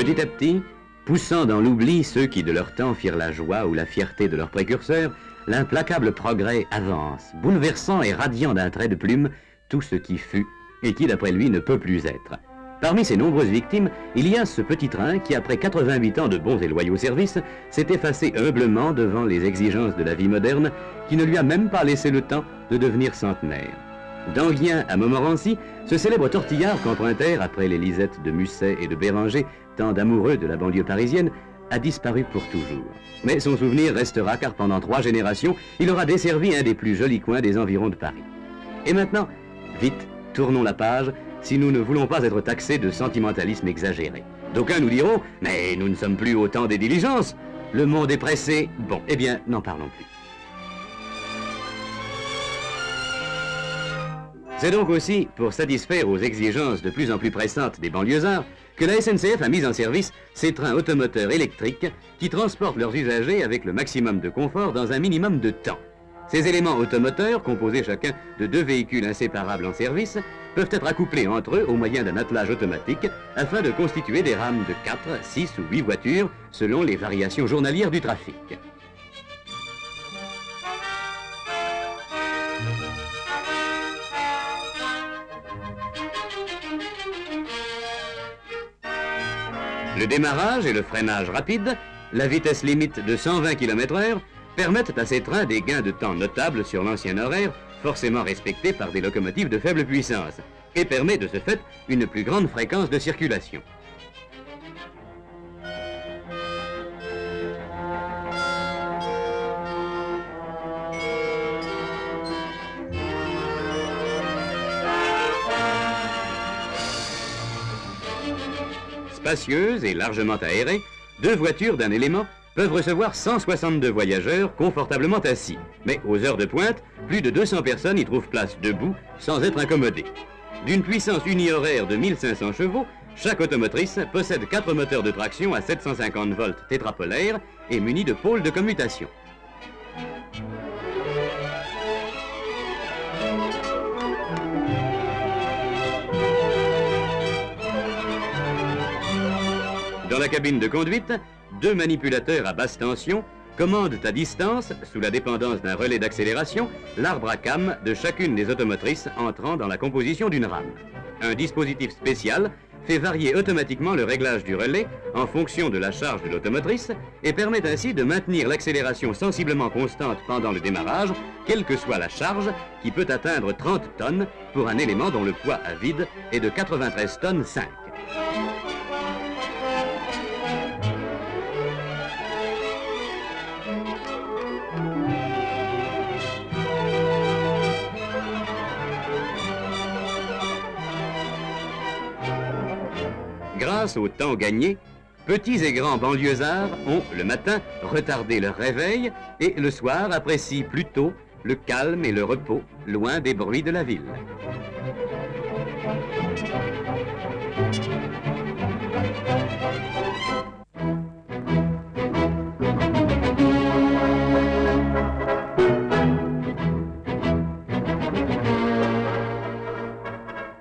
Petit à petit, poussant dans l'oubli ceux qui de leur temps firent la joie ou la fierté de leurs précurseurs, l'implacable progrès avance, bouleversant et radiant d'un trait de plume tout ce qui fut et qui, d'après lui, ne peut plus être. Parmi ces nombreuses victimes, il y a ce petit train qui, après 88 ans de bons et loyaux services, s'est effacé humblement devant les exigences de la vie moderne, qui ne lui a même pas laissé le temps de devenir centenaire. D'Enghien à Montmorency, ce célèbre tortillard qu'empruntèrent, après les Lisettes de Musset et de Béranger, tant d'amoureux de la banlieue parisienne, a disparu pour toujours. Mais son souvenir restera car pendant 3 générations, il aura desservi un des plus jolis coins des environs de Paris. Et maintenant, vite, tournons la page, si nous ne voulons pas être taxés de sentimentalisme exagéré. D'aucuns nous diront, mais nous ne sommes plus au temps des diligences. Le monde est pressé. Bon, eh bien, n'en parlons plus. C'est donc aussi pour satisfaire aux exigences de plus en plus pressantes des banlieusards que la SNCF a mis en service ces trains automoteurs électriques qui transportent leurs usagers avec le maximum de confort dans un minimum de temps. Ces éléments automoteurs, composés chacun de 2 véhicules inséparables en service, peuvent être accouplés entre eux au moyen d'un attelage automatique afin de constituer des rames de 4, 6 ou 8 voitures selon les variations journalières du trafic. Le démarrage et le freinage rapide, la vitesse limite de 120 km/h, permettent à ces trains des gains de temps notables sur l'ancien horaire, forcément respecté par des locomotives de faible puissance, et permet de ce fait une plus grande fréquence de circulation. Spacieuses et largement aérées, 2 voitures d'un élément peuvent recevoir 162 voyageurs confortablement assis. Mais aux heures de pointe, plus de 200 personnes y trouvent place debout sans être incommodées. D'une puissance unihoraire de 1500 chevaux, chaque automotrice possède 4 moteurs de traction à 750 volts tétrapolaires et munis de pôles de commutation. Dans la cabine de conduite, 2 manipulateurs à basse tension commandent à distance, sous la dépendance d'un relais d'accélération, l'arbre à cames de chacune des automotrices entrant dans la composition d'une rame. Un dispositif spécial fait varier automatiquement le réglage du relais en fonction de la charge de l'automotrice et permet ainsi de maintenir l'accélération sensiblement constante pendant le démarrage, quelle que soit la charge, qui peut atteindre 30 tonnes pour un élément dont le poids à vide est de 93 tonnes 5. Grâce au temps gagné, petits et grands banlieusards ont, le matin, retardé leur réveil et le soir apprécient plutôt le calme et le repos, loin des bruits de la ville.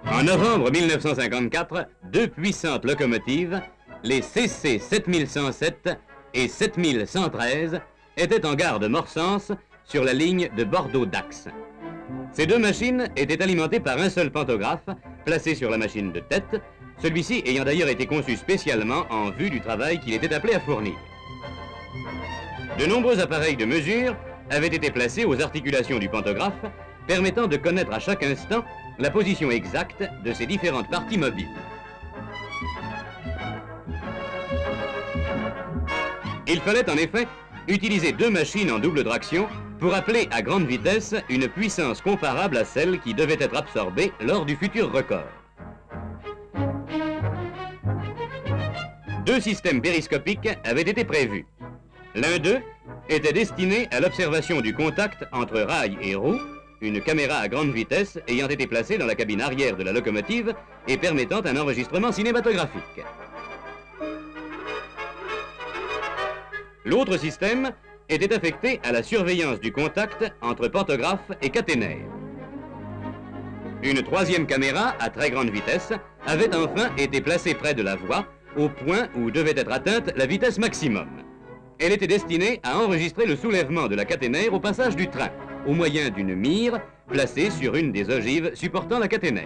En novembre 1954, 2 puissantes locomotives, les CC 7107 et 7113, étaient en gare de Morsans sur la ligne de Bordeaux-Dax. Ces 2 machines étaient alimentées par un seul pantographe placé sur la machine de tête, celui-ci ayant d'ailleurs été conçu spécialement en vue du travail qu'il était appelé à fournir. De nombreux appareils de mesure avaient été placés aux articulations du pantographe, permettant de connaître à chaque instant la position exacte de ces différentes parties mobiles. Il fallait en effet utiliser 2 machines en double traction pour appeler à grande vitesse une puissance comparable à celle qui devait être absorbée lors du futur record. 2 systèmes périscopiques avaient été prévus. L'un d'eux était destiné à l'observation du contact entre rail et roue, une caméra à grande vitesse ayant été placée dans la cabine arrière de la locomotive et permettant un enregistrement cinématographique. L'autre système était affecté à la surveillance du contact entre pantographe et caténaire. Une 3e caméra à très grande vitesse avait enfin été placée près de la voie au point où devait être atteinte la vitesse maximum. Elle était destinée à enregistrer le soulèvement de la caténaire au passage du train, au moyen d'une mire placée sur une des ogives supportant la caténaire.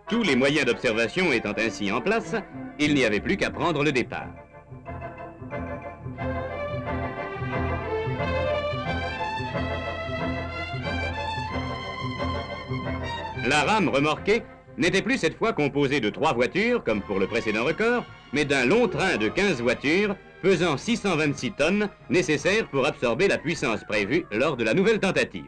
Tous les moyens d'observation étant ainsi en place, il n'y avait plus qu'à prendre le départ. La rame remorquée n'était plus cette fois composée de 3 voitures, comme pour le précédent record, mais d'un long train de 15 voitures, pesant 626 tonnes, nécessaires pour absorber la puissance prévue lors de la nouvelle tentative.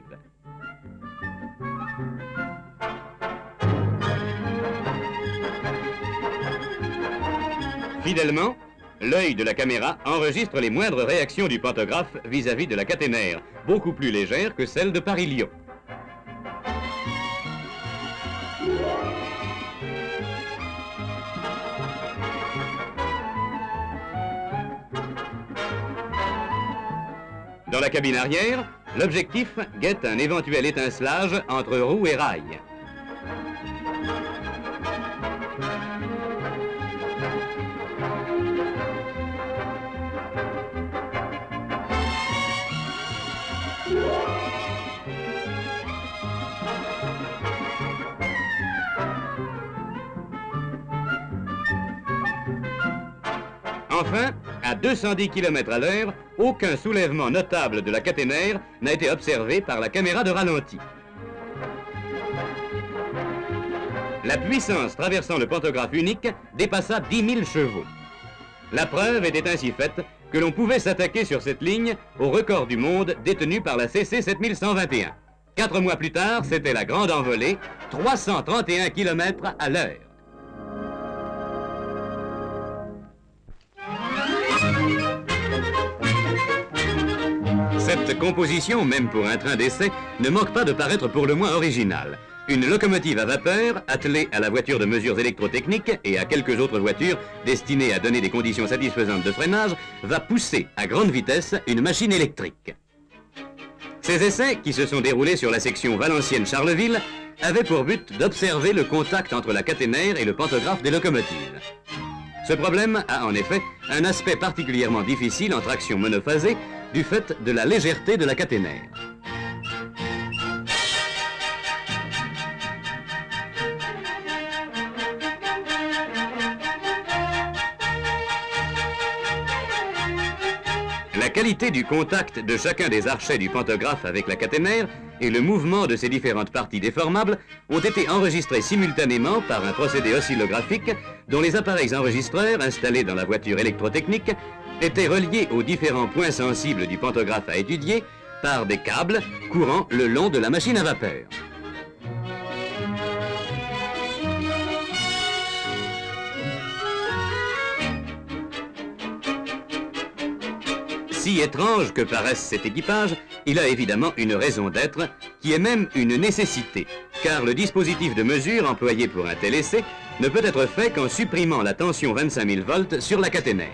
Fidèlement, l'œil de la caméra enregistre les moindres réactions du pantographe vis-à-vis de la caténaire, beaucoup plus légère que celle de Paris-Lyon. Dans la cabine arrière, l'objectif guette un éventuel étincelage entre roue et rail. Enfin, à 210 km à l'heure, aucun soulèvement notable de la caténaire n'a été observé par la caméra de ralenti. La puissance traversant le pantographe unique dépassa 10 000 chevaux. La preuve était ainsi faite que l'on pouvait s'attaquer sur cette ligne au record du monde détenu par la CC 7121. 4 mois plus tard, c'était la grande envolée, 331 km à l'heure. Cette composition, même pour un train d'essai, ne manque pas de paraître pour le moins originale. Une locomotive à vapeur, attelée à la voiture de mesures électrotechniques et à quelques autres voitures destinées à donner des conditions satisfaisantes de freinage, va pousser à grande vitesse une machine électrique. Ces essais, qui se sont déroulés sur la section Valenciennes-Charleville, avaient pour but d'observer le contact entre la caténaire et le pantographe des locomotives. Ce problème a en effet un aspect particulièrement difficile en traction monophasée du fait de la légèreté de la caténaire. La qualité du contact de chacun des archets du pantographe avec la caténaire et le mouvement de ses différentes parties déformables ont été enregistrés simultanément par un procédé oscillographique dont les appareils enregistreurs installés dans la voiture électrotechnique étaient reliés aux différents points sensibles du pantographe à étudier par des câbles courant le long de la machine à vapeur. Si étrange que paraisse cet équipage, il a évidemment une raison d'être, qui est même une nécessité, car le dispositif de mesure employé pour un tel essai ne peut être fait qu'en supprimant la tension 25 000 volts sur la caténaire.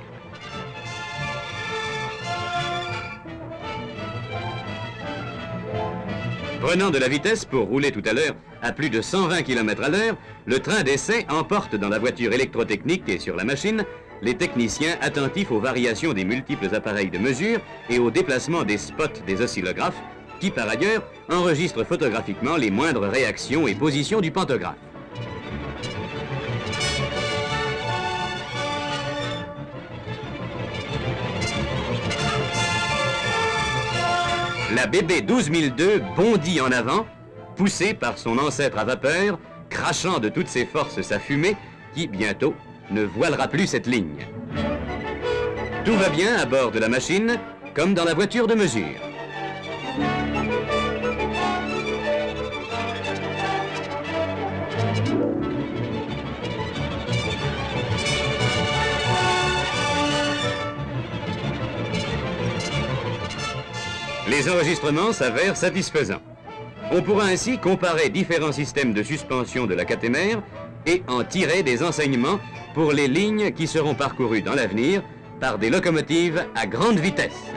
Prenant de la vitesse pour rouler tout à l'heure à plus de 120 km à l'heure, le train d'essai emporte dans la voiture électrotechnique et sur la machine les techniciens attentifs aux variations des multiples appareils de mesure et au déplacement des spots des oscillographes qui, par ailleurs, enregistrent photographiquement les moindres réactions et positions du pantographe. La BB 12002 bondit en avant, poussée par son ancêtre à vapeur, crachant de toutes ses forces sa fumée, qui, bientôt, ne voilera plus cette ligne. Tout va bien à bord de la machine, comme dans la voiture de mesure. Les enregistrements s'avèrent satisfaisants. On pourra ainsi comparer différents systèmes de suspension de la caténaire et en tirer des enseignements pour les lignes qui seront parcourues dans l'avenir par des locomotives à grande vitesse.